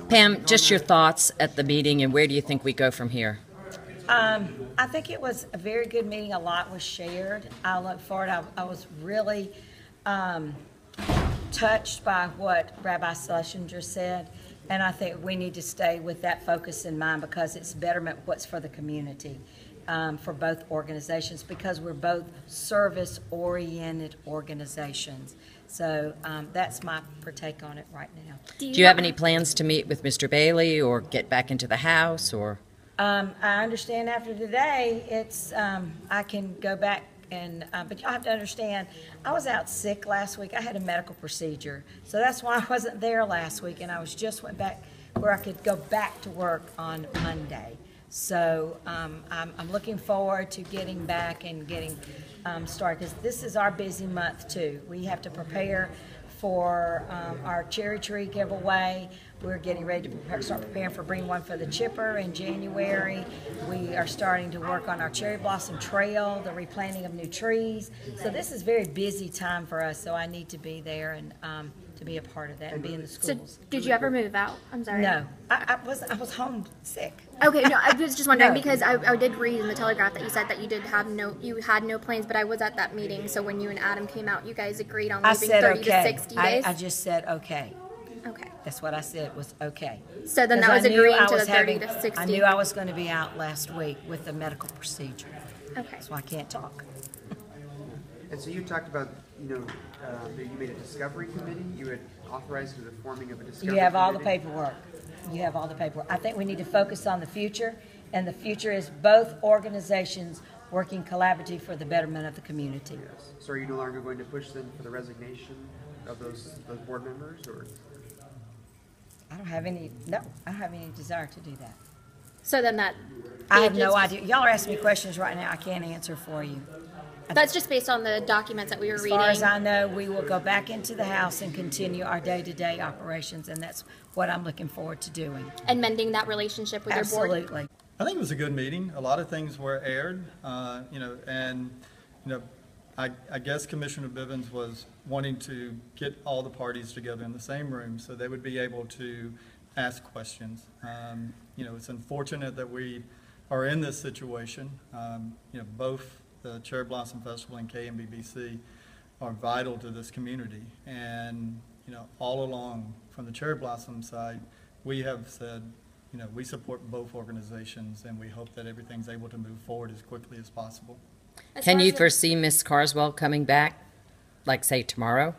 Pam, just your thoughts at the meeting, and where do you think we go from here? I think it was a very good meeting. A lot was shared. I look forward. I was really touched by what Rabbi Schlesinger said, and I think we need to stay with that focus in mind because it's betterment what's for the community, for both organizations, because we're both service-oriented organizations. So that's my take on it right now. Do you have any plans to meet with Mr. Bailey or get back into the House, or? I understand after today, it's I can go back and, but you have to understand, I was out sick last week. I had a medical procedure, so that's why I wasn't there last week, and I went back where I could go back to work on Monday. So I'm looking forward to getting back and getting started, because this is our busy month too. We have to prepare for our cherry tree giveaway. We're getting ready to start preparing for Bring One for the Chipper in January. We are starting to work on our cherry blossom trail, the replanting of new trees. So this is a very busy time for us, so I need to be there and to be a part of that and be in the schools. So did you ever move out? I'm sorry. No, I was home sick. Okay, no, I was just wondering because I did read in the Telegraph that you said that you had no plans, but I was at that meeting. So when you and Adam came out, you guys agreed on leaving 30 to 60 days. I just said okay. Okay. That's what I said was okay. So then that was agreeing to the 30 to 60. I knew I was going to be out last week with a medical procedure. Okay. So I can't talk. And so you talked about, that you made a discovery committee. You had authorized the forming of a discovery committee. You have all the paperwork. You have all the paperwork. I think we need to focus on the future, and the future is both organizations working collaboratively for the betterment of the community. Yes. So are you no longer going to push them for the resignation of those board members, or? I don't have any desire to do that. So then that. I have no idea. Y'all are asking me questions right now I can't answer for you. That's just based on the documents that we were reading. As far as I know, we will go back into the House and continue our day-to-day operations, and that's what I'm looking forward to doing. And mending that relationship with your board. Absolutely. I think it was a good meeting. A lot of things were aired, I guess Commissioner Bivens was wanting to get all the parties together in the same room so they would be able to ask questions. It's unfortunate that we are in this situation. Both the Cherry Blossom Festival and KMBBC are vital to this community. And, all along from the Cherry Blossom side, we have said, we support both organizations and we hope that everything's able to move forward as quickly as possible. Can you foresee Miss Carswell coming back, like, say, tomorrow?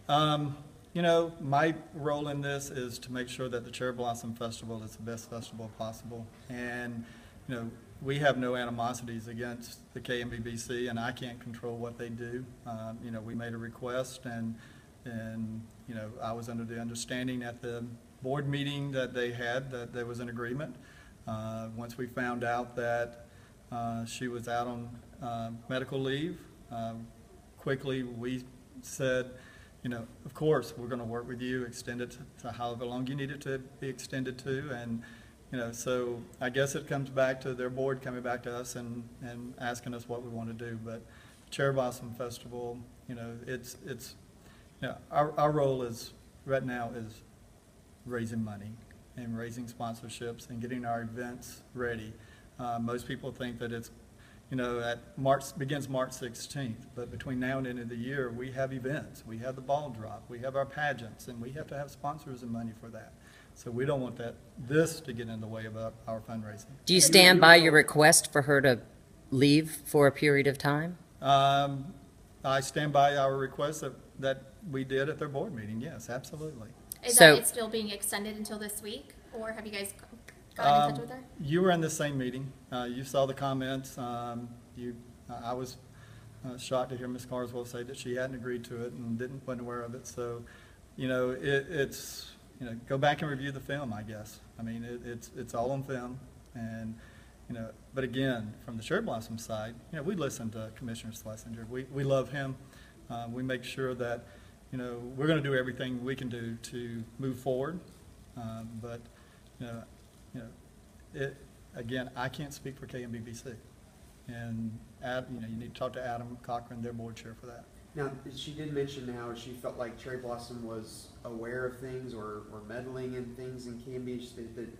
My role in this is to make sure that the Cherry Blossom Festival is the best festival possible. And, we have no animosities against the KMBBC, and I can't control what they do. We made a request, and I was under the understanding at the board meeting that they had that there was an agreement. Once we found out that she was out on medical leave, quickly we said, of course, we're going to work with you, extend it to however long you need it to be extended to. And, so I guess it comes back to their board coming back to us and asking us what we want to do. But Cherry Blossom Festival, our role is, right now, is raising money and raising sponsorships and getting our events ready. Most people think that it's, begins March 16th, but between now and the end of the year, we have events. We have the ball drop, we have our pageants, and we have to have sponsors and money for that. So we don't want this to get in the way of our fundraising. Do you stand by your request for her to leave for a period of time? I stand by our request that we did at their board meeting, yes, absolutely. Is that it's still being extended until this week, or have you guys gotten in touch with her? You were in the same meeting. You saw the comments. I was shocked to hear Ms. Carswell say that she hadn't agreed to it and wasn't aware of it. So, it's go back and review the film, I guess. I mean, it's all on film, and but again, from the Cherry Blossom side, we listen to Commissioner Schlesinger. We love him. We make sure that we're going to do everything we can do to move forward, but again, I can't speak for KMBBC, and you need to talk to Adam Cochran, their board chair, for that. Now, she did mention how she felt like Cherry Blossom was aware of things or meddling in things in KMB. She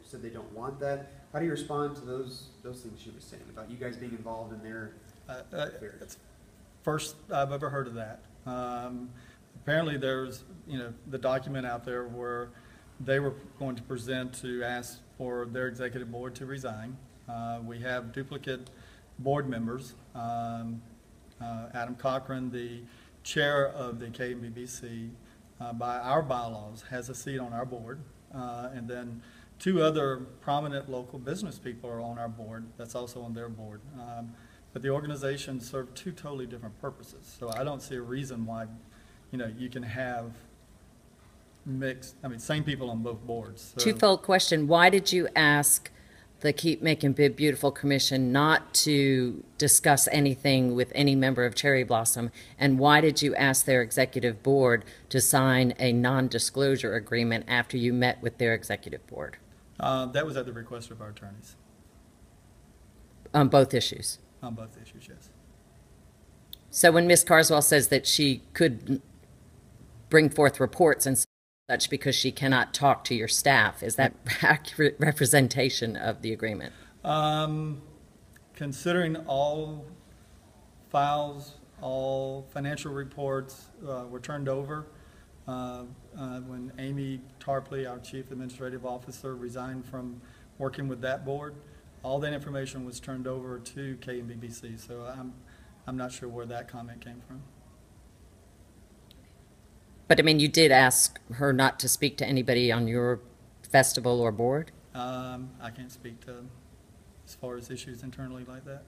said they don't want that. How do you respond to those things she was saying about you guys being involved in their affairs? It's first I've ever heard of that. Apparently there's, the document out there where they were going to present to ask for their executive board to resign. We have duplicate board members. Adam Cochran, the chair of the KMBBC, by our bylaws, has a seat on our board. And then 2 other prominent local business people are on our board. That's also on their board. But the organization serve 2 totally different purposes. So I don't see a reason why, you can have same people on both boards. So, Twofold question. Why did you ask the Keep Macon-Bibb Beautiful Commission not to discuss anything with any member of Cherry Blossom? And why did you ask their executive board to sign a non-disclosure agreement after you met with their executive board? that was at the request of our attorneys On both issues? on both issues, yes. So when Ms. Carswell says that she could bring forth reports and such because she cannot talk to your staff, is that accurate representation of the agreement? Considering all files, all financial reports were turned over when Amy Tarpley, our Chief Administrative Officer, resigned from working with that board, all that information was turned over to KMBBC. So I'm not sure where that comment came from. But I mean, you did ask her not to speak to anybody on your festival or board? I can't speak to as far as issues internally like that.